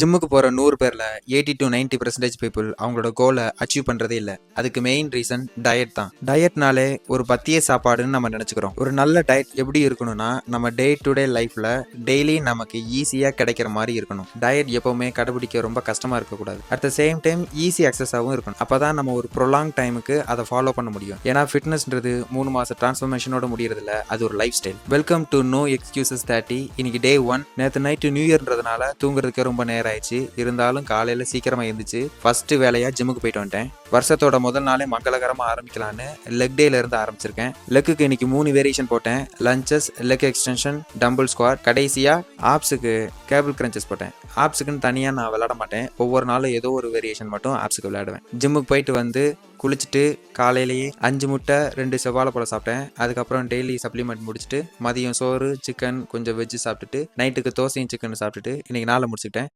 ஜிம்முக்கு போற 100 பேர்ல 80 to 90% பீப்புள் அவங்களோட கோலை அச்சீவ் பண்றதே இல்ல. அதுக்கு மெயின் ரீசன் டயட் தான். டயட்னாலே ஒரு பத்திய சாப்பாடுன்னு நம்ம நினைச்சுக்கிறோம். ஒரு நல்ல டயட் எப்படி இருக்கணும்னா, நம்ம டே டு டே லைஃப்ல டெய்லி நமக்கு ஈஸியா கிடைக்கிற மாதிரி இருக்கணும். டயட் எப்பவுமே கடைபிடிக்க ரொம்ப கஷ்டமா இருக்கக்கூடாது. At the same time easy எக்ஸஸாகவும் இருக்கணும். அப்பதான் நம்ம ஒரு ப்ரொலாங் டைமுக்கு அதை ஃபாலோ பண்ண முடியும். ஏன்னா ஃபிட்னஸ்ன்றது 3 மாச டிரான்ஸ்ஃபர்மேஷனோட முடியறது இல்ல, அது ஒரு life style. Welcome to know excuses 30. இன்னைக்கு டே 1. நேற்று நைட்டு நியூ இயர்ன்றதுனால தூங்குறதுக்கு ரொம்ப நேரம் ஆயிடுச்சு. இருந்தாலும் காலையில சீக்கிரமா எழுந்துச்சு ஃபர்ஸ்ட் வேலையா ஜிம்முக்கு போயிட்டு வந்துட்டேன். வருஷத்தோட முதல் நாளே மங்களகரமா ஆரம்பிக்கலான்னு லெக் டேல இருந்து ஆரம்பிச்சிருக்கேன். லெக்குக்கு இன்னைக்கு 3 வேரியேஷன் போட்டேன். Lunges, leg extension, tumble squad, கடைசியா ஆப்ஸுக்கு கேபிள் கிரன்ச்சஸ் போட்டேன். ஆப்ஸுக்குன்னு தனியா நான் விளையாட மாட்டேன். ஒவ்வொரு நாளும் ஏதோ ஒரு வேரியேஷன் மட்டும் ஆப்ஸுக்கு விளையாடுவேன். ஜிம்முக்கு போயிட்டு வந்து குளிச்சுட்டு காலையிலேயே 5 முட்டை 2 செவ்வாழை பழம் சாப்பிட்டேன். அதுக்கப்புறம் டெய்லி சப்ளிமெண்ட் முடிச்சுட்டு மதியம் சோறு, சிக்கன், கொஞ்சம் வெஜ்ஜு சாப்பிட்டுட்டு நைட்டுக்கு தோசையும் சிக்கன் சாப்பிட்டுட்டு இன்னைக்கு நாளை முடிச்சுக்கிட்டேன்.